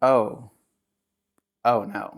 Oh, oh no.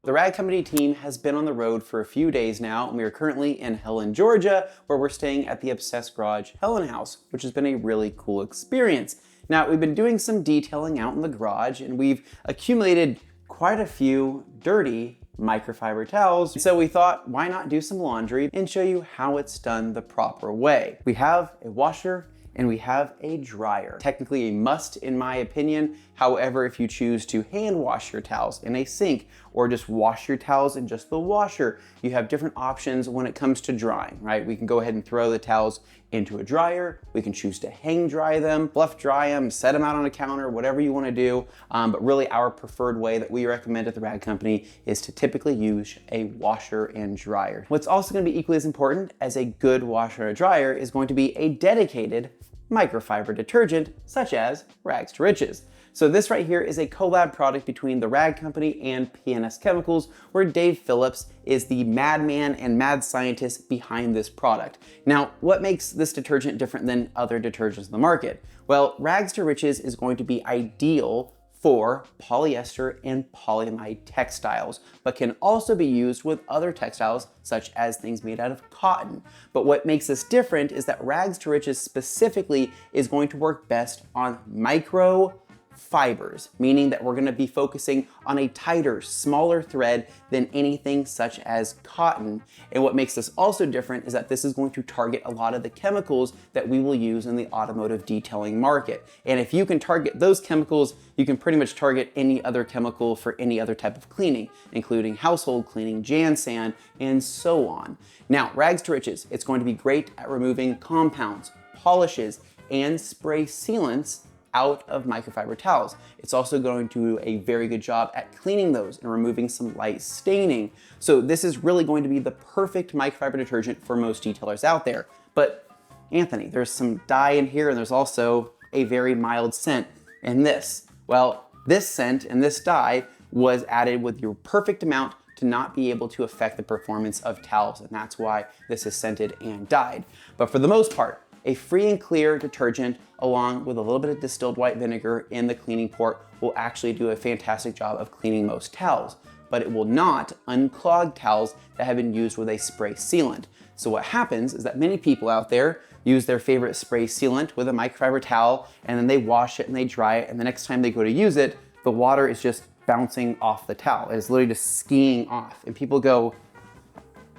The Rag Company team has been on the road for a few days now, and we are currently in Helen, Georgia, where we're staying at the Obsessed Garage Helen House, which has been a really cool experience. Now, we've been doing some detailing out in the garage, and we've accumulated quite a few dirty microfiber towels. So we thought, why not do some laundry and show you how it's done the proper way. We have a washer and we have a dryer. Technically a must in my opinion. However, if you choose to hand wash your towels in a sink or just wash your towels in just the washer, you have different options when it comes to drying, right? We can go ahead and throw the towels into a dryer. We can choose to hang dry them, fluff dry them, set them out on a counter, whatever you want to do. But really our preferred way that we recommend at the Rag Company is to typically use a washer and dryer. What's also going to be equally as important as a good washer and dryer is going to be a dedicated microfiber detergent, such as Rags to Riches. So this right here is a collab product between the Rag Company and PNS Chemicals, where Dave Phillips is the madman and mad scientist behind this product. Now, what makes this detergent different than other detergents in the market? Well, Rags to Riches is going to be ideal for polyester and polyamide textiles, but can also be used with other textiles such as things made out of cotton. But what makes this different is that Rags to Riches specifically is going to work best on microfibers, meaning that we're going to be focusing on a tighter, smaller thread than anything such as cotton. And what makes this also different is that this is going to target a lot of the chemicals that we will use in the automotive detailing market. And if you can target those chemicals, you can pretty much target any other chemical for any other type of cleaning, including household cleaning, Jan sand, and so on. Now, Rags to Riches, it's going to be great at removing compounds, polishes, and spray sealants out of microfiber towels. It's also going to do a very good job at cleaning those and removing some light staining. So this is really going to be the perfect microfiber detergent for most detailers out there. But Anthony, there's some dye in here and there's also a very mild scent in this. Well, this scent and this dye was added with your perfect amount to not be able to affect the performance of towels, and that's why this is scented and dyed. But for the most part, a free and clear detergent along with a little bit of distilled white vinegar in the cleaning port will actually do a fantastic job of cleaning most towels, but it will not unclog towels that have been used with a spray sealant. So what happens is that many people out there use their favorite spray sealant with a microfiber towel, and then they wash it and they dry it, and the next time they go to use it, the water is just bouncing off the towel. It's literally just skiing off. And people go,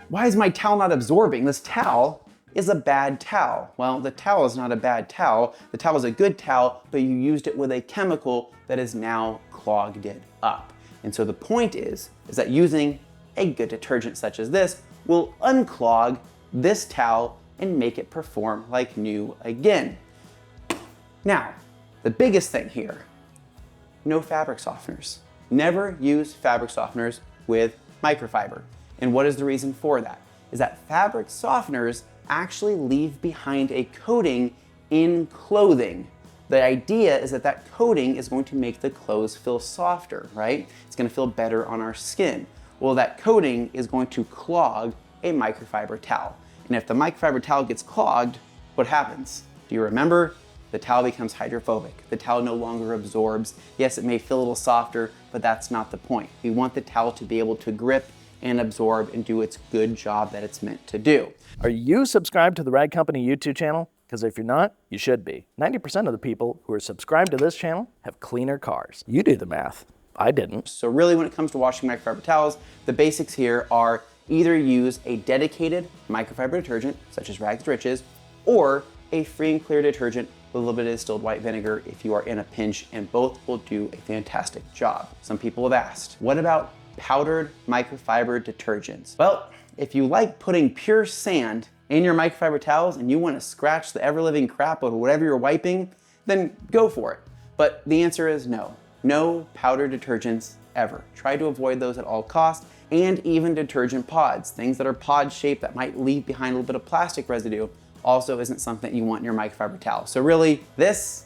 why is my towel not absorbing? This towel is a bad towel. Well, the towel is not a bad towel. The towel is a good towel, but you used it with a chemical that has now clogged it up. And so the point is that using a good detergent such as this will unclog this towel and make it perform like new again. Now, the biggest thing here, no fabric softeners. Never use fabric softeners with microfiber. And what is the reason for that? Is that fabric softeners actually leave behind a coating in clothing. The idea is that that coating is going to make the clothes feel softer, right? It's going to feel better on our skin. Well, that coating is going to clog a microfiber towel. And if the microfiber towel gets clogged, what happens? Do you remember? The towel becomes hydrophobic. The towel no longer absorbs. Yes, it may feel a little softer, but that's not the point. We want the towel to be able to grip and absorb and do its good job that it's meant to do. Are you subscribed to the Rag Company YouTube channel? Because if you're not, you should be. 90% of the people who are subscribed to this channel have cleaner cars. You do the math. I didn't. So really when it comes to washing microfiber towels, the basics here are either use a dedicated microfiber detergent, such as Rags to Riches, or a free and clear detergent with a little bit of distilled white vinegar if you are in a pinch, and both will do a fantastic job. Some people have asked, what about powdered microfiber detergents? Well, if you like putting pure sand in your microfiber towels and you want to scratch the ever-living crap out of whatever you're wiping, then go for it. But the answer is no. No powdered detergents ever. Try to avoid those at all costs, and even detergent pods, things that are pod shaped that might leave behind a little bit of plastic residue, also isn't something you want in your microfiber towel. So really, this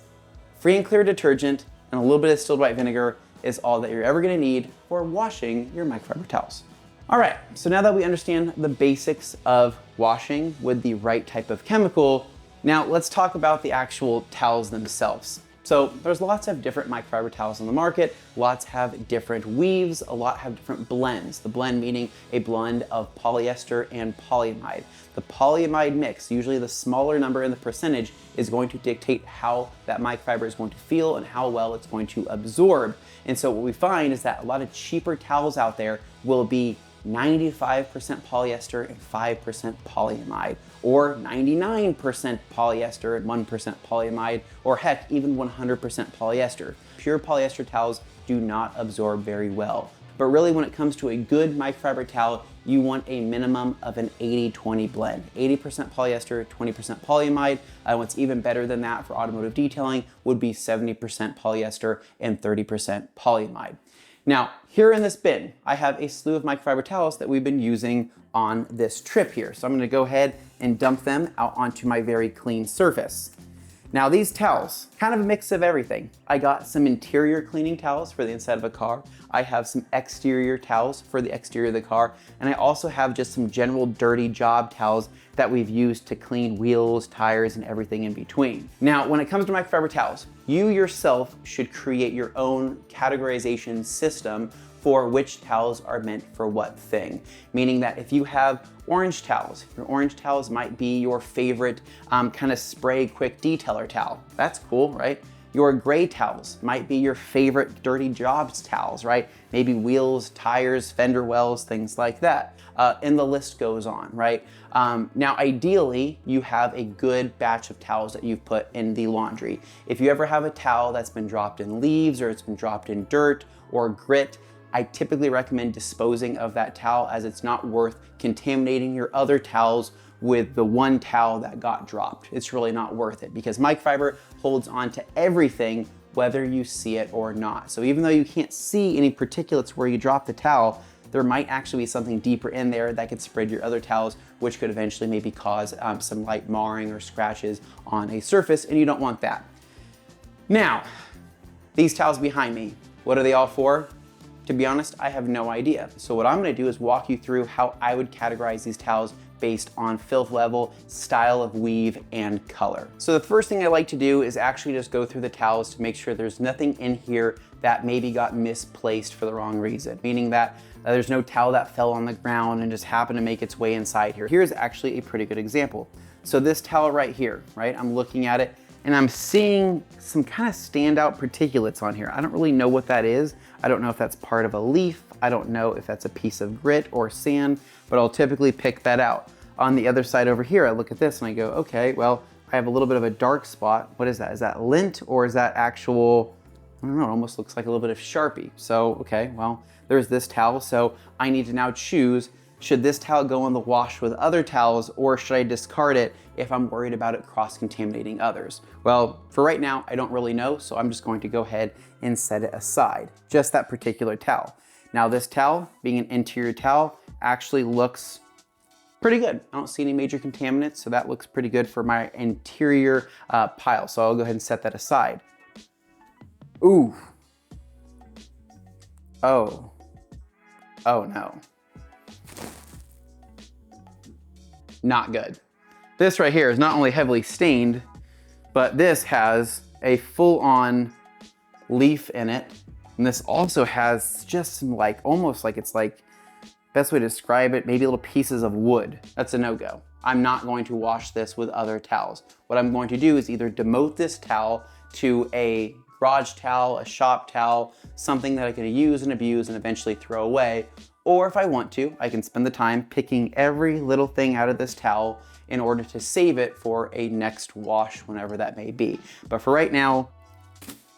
free and clear detergent and a little bit of distilled white vinegar is all that you're ever gonna need for washing your microfiber towels. All right, so now that we understand the basics of washing with the right type of chemical, now let's talk about the actual towels themselves. So there's lots of different microfiber towels on the market. Lots have different weaves, a lot have different blends. The blend meaning a blend of polyester and polyamide. The polyamide mix, usually the smaller number in the percentage, is going to dictate how that microfiber is going to feel and how well it's going to absorb. And so what we find is that a lot of cheaper towels out there will be 95% polyester and 5% polyamide, or 99% polyester and 1% polyamide, or heck, even 100% polyester. Pure polyester towels do not absorb very well. But really, when it comes to a good microfiber towel, you want a minimum of an 80-20 blend. 80% polyester, 20% polyamide. What's even better than that for automotive detailing would be 70% polyester and 30% polyamide. Now, here in this bin, I have a slew of microfiber towels that we've been using on this trip here. So I'm gonna go ahead and dump them out onto my very clean surface. Now these towels, kind of a mix of everything. I got some interior cleaning towels for the inside of a car. I have some exterior towels for the exterior of the car. And I also have just some general dirty job towels that we've used to clean wheels, tires, and everything in between. Now, when it comes to microfiber towels, you yourself should create your own categorization system for which towels are meant for what thing. Meaning that if you have orange towels, your orange towels might be your favorite kind of spray quick detailer towel. That's cool, right? Your gray towels might be your favorite dirty jobs towels, right? Maybe wheels, tires, fender wells, things like that. And the list goes on, right? Now, ideally, you have a good batch of towels that you've put in the laundry. If you ever have a towel that's been dropped in leaves or it's been dropped in dirt or grit, I typically recommend disposing of that towel, as it's not worth contaminating your other towels with the one towel that got dropped. It's really not worth it, because microfiber holds on to everything whether you see it or not. So even though you can't see any particulates where you drop the towel, there might actually be something deeper in there that could spread your other towels, which could eventually maybe cause some light marring or scratches on a surface, and you don't want that. Now, these towels behind me, what are they all for? To be honest, I have no idea. So what I'm gonna do is walk you through how I would categorize these towels based on filth level, style of weave, and color. So the first thing I like to do is actually just go through the towels to make sure there's nothing in here that maybe got misplaced for the wrong reason, meaning that there's no towel that fell on the ground and just happened to make its way inside here. Here's actually a pretty good example. So this towel right here, right? I'm looking at it and I'm seeing some kind of standout particulates on here. I don't really know what that is. I don't know if that's part of a leaf. I don't know if that's a piece of grit or sand, but I'll typically pick that out. On the other side over here, I look at this and I go, okay, well, I have a little bit of a dark spot. What is that? Is that lint or is that actual, I don't know, it almost looks like a little bit of Sharpie. So, okay, well, there's this towel. So I need to now choose, should this towel go in the wash with other towels, or should I discard it if I'm worried about it cross-contaminating others? Well, for right now, I don't really know, so I'm just going to go ahead and set it aside, just that particular towel. Now this towel, being an interior towel, actually looks pretty good. I don't see any major contaminants, so that looks pretty good for my interior pile. So I'll go ahead and set that aside. Ooh. Oh. Oh no. Not good. This right here is not only heavily stained, but this has a full-on leaf in it. And this also has just some like, almost like it's like, best way to describe it, maybe little pieces of wood. That's a no-go. I'm not going to wash this with other towels. What I'm going to do is either demote this towel to a garage towel, a shop towel, something that I can use and abuse and eventually throw away. Or if I want to, I can spend the time picking every little thing out of this towel in order to save it for a next wash, whenever that may be. But for right now,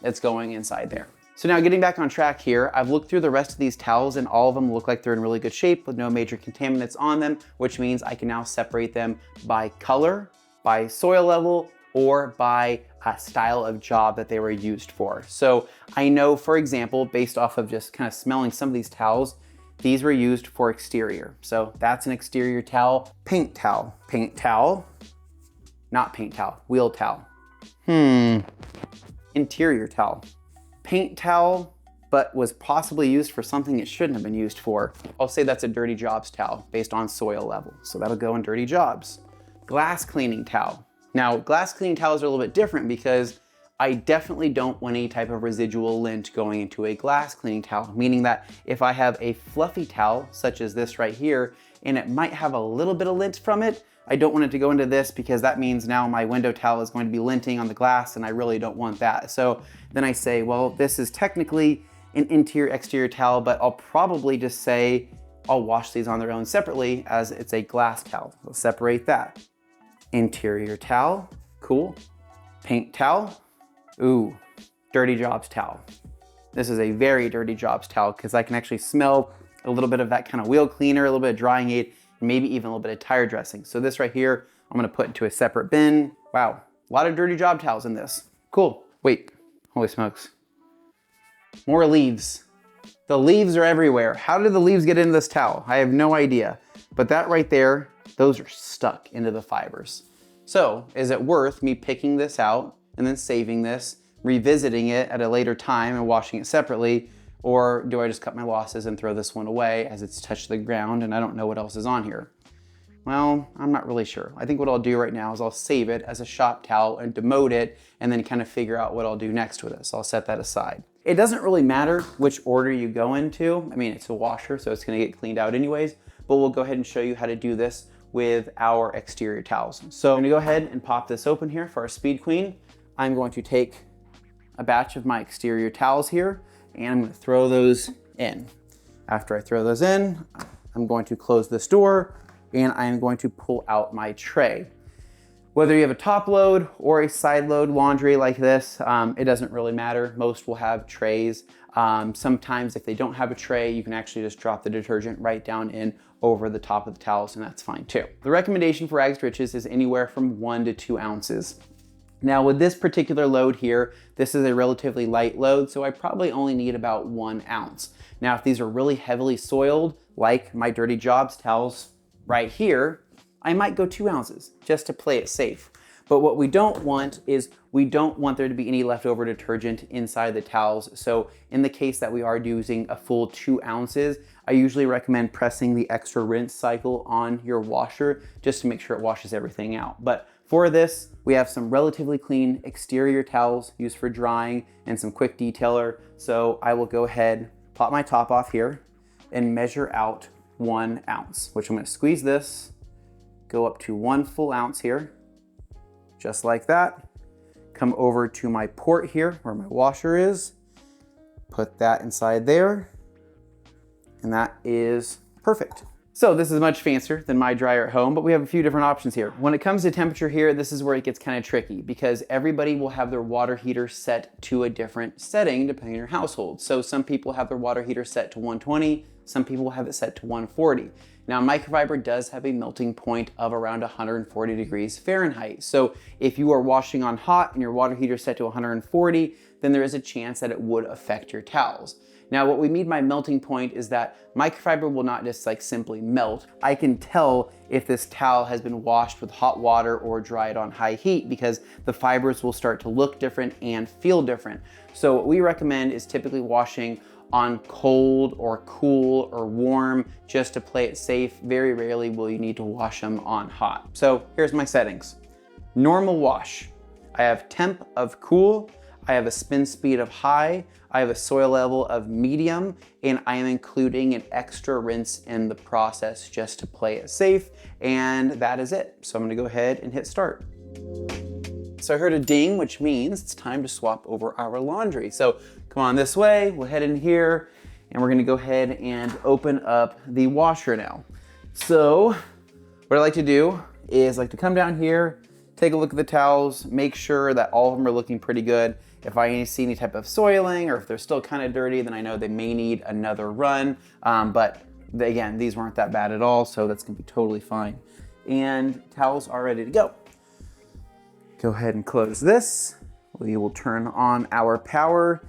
it's going inside there. So now getting back on track here, I've looked through the rest of these towels and all of them look like they're in really good shape with no major contaminants on them, which means I can now separate them by color, by soil level, or by style of job that they were used for. So I know, for example, based off of just kind of smelling some of these towels, these were used for exterior. So that's an exterior towel. Paint towel. Paint towel. Not paint towel. Wheel towel. Interior towel. Paint towel, but was possibly used for something it shouldn't have been used for. I'll say that's a dirty jobs towel based on soil level. So that'll go in dirty jobs. Glass cleaning towel. Now, glass cleaning towels are a little bit different because I definitely don't want any type of residual lint going into a glass cleaning towel, meaning that if I have a fluffy towel, such as this right here, and it might have a little bit of lint from it, I don't want it to go into this because that means now my window towel is going to be linting on the glass and I really don't want that. So then I say, well, this is technically an interior exterior towel, but I'll probably just say I'll wash these on their own separately as it's a glass towel. We'll separate that. Interior towel, cool. Paint towel, ooh, dirty jobs towel. This is a very dirty jobs towel because I can actually smell a little bit of that kind of wheel cleaner, a little bit of drying aid, and maybe even a little bit of tire dressing. So this right here, I'm gonna put into a separate bin. Wow, a lot of dirty job towels in this. Cool, wait, holy smokes. More leaves. The leaves are everywhere. How did the leaves get into this towel? I have no idea. But that right there, those are stuck into the fibers. So is it worth me picking this out and then saving this, revisiting it at a later time and washing it separately? Or do I just cut my losses and throw this one away as it's touched the ground and I don't know what else is on here? Well, I'm not really sure. I think what I'll do right now is I'll save it as a shop towel and demote it and then kind of figure out what I'll do next with it. So I'll set that aside. It doesn't really matter which order you go into. I mean, it's a washer, so it's gonna get cleaned out anyways, but we'll go ahead and show you how to do this with our exterior towels. So I'm gonna go ahead and pop this open here for our Speed Queen. I'm going to take a batch of my exterior towels here and I'm gonna throw those in. After I throw those in, I'm going to close this door and I'm going to pull out my tray. Whether you have a top load or a side load laundry like this, it doesn't really matter. Most will have trays. Sometimes if they don't have a tray, you can actually just drop the detergent right down in over the top of the towels and that's fine too. The recommendation for Rags to Riches is anywhere from 1 to 2 ounces. Now with this particular load here, this is a relatively light load, so I probably only need about 1 ounce. Now if these are really heavily soiled, like my Dirty Jobs towels right here, I might go 2 ounces just to play it safe. But what we don't want is we don't want there to be any leftover detergent inside the towels. So in the case that we are using a full 2 ounces, I usually recommend pressing the extra rinse cycle on your washer just to make sure it washes everything out. But for this, we have some relatively clean exterior towels used for drying and some quick detailer. So I will go ahead, pop my top off here and measure out 1 ounce, which I'm gonna squeeze this, go up to 1 full ounce here, just like that. Come over to my port here where my washer is, put that inside there, and that is perfect. So this is much fancier than my dryer at home, but we have a few different options here. When it comes to temperature here, this is where it gets kind of tricky because everybody will have their water heater set to a different setting depending on your household. So some people have their water heater set to 120, some people have it set to 140. Now microfiber does have a melting point of around 140 degrees Fahrenheit. So if you are washing on hot and your water heater is set to 140, then there is a chance that it would affect your towels. Now what we mean by melting point is that microfiber will not just like simply melt. I can tell if this towel has been washed with hot water or dried on high heat because the fibers will start to look different and feel different. So what we recommend is typically washing on cold or cool or warm just to play it safe. Very rarely will you need to wash them on hot. So here's my settings. Normal wash. I have temp of cool. I have a spin speed of high. I have a soil level of medium, and I am including an extra rinse in the process just to play it safe. And that is it. So I'm gonna go ahead and hit start. So I heard a ding, which means it's time to swap over our laundry. So come on this way, we'll head in here, and we're gonna go ahead and open up the washer now. So what I like to do is like to come down here, take a look at the towels, make sure that all of them are looking pretty good. If I see any type of soiling or if they're still kind of dirty, then I know they may need another run. But again, these weren't that bad at all, so that's gonna be totally fine. And towels are ready to go. Go ahead and close this. We will turn on our power.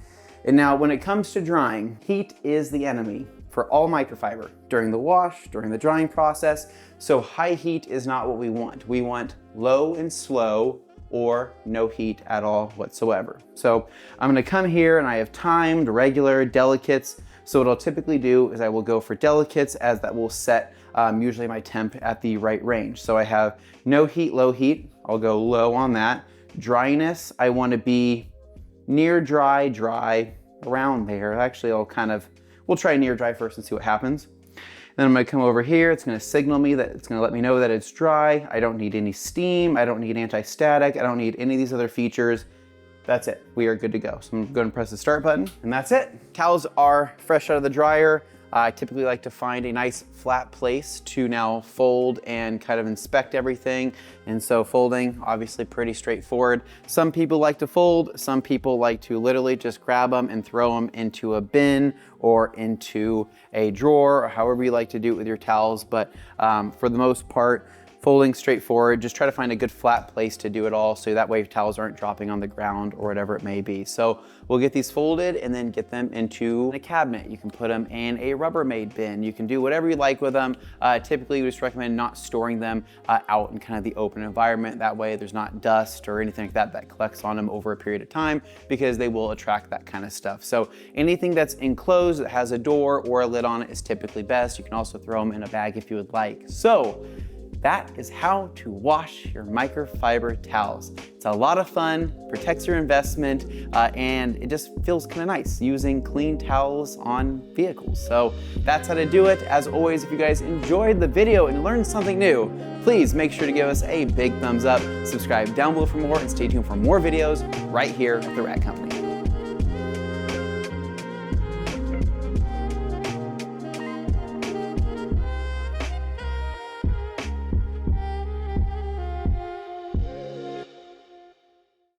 And now when it comes to drying, heat is the enemy for all microfiber during the wash, during the drying process. So high heat is not what we want. We want low and slow or no heat at all whatsoever. So I'm gonna come here and I have timed, regular, delicates. So what I'll typically do is I will go for delicates as that will set usually my temp at the right range. So I have no heat, low heat. I'll go low on that. Dryness, I wanna be near dry, dry, around there. Actually, we'll try near dry first and see what happens. Then I'm gonna come over here. It's gonna signal me that it's gonna let me know that it's dry. I don't need any steam. I don't need anti-static. I don't need any of these other features. That's it. We are good to go. So I'm going to press the start button, and that's it. Towels are fresh out of the dryer. I typically like to find a nice flat place to now fold and kind of inspect everything. And so folding, obviously pretty straightforward. Some people like to fold, some people like to literally just grab them and throw them into a bin or into a drawer, or however you like to do it with your towels. But for the most part, folding straightforward. Just try to find a good flat place to do it all, so that way towels aren't dropping on the ground or whatever it may be. So we'll get these folded and then get them into a cabinet. You can put them in a Rubbermaid bin. You can do whatever you like with them. Typically, we just recommend not storing them out in kind of the open environment. That way there's not dust or anything like that that collects on them over a period of time, because they will attract that kind of stuff. So anything that's enclosed that has a door or a lid on it is typically best. You can also throw them in a bag if you would like. So that is how to wash your microfiber towels. It's a lot of fun, protects your investment, and it just feels kind of nice using clean towels on vehicles. So that's how to do it. As always, if you guys enjoyed the video and learned something new, please make sure to give us a big thumbs up, subscribe down below for more, and stay tuned for more videos right here at The Rag Company.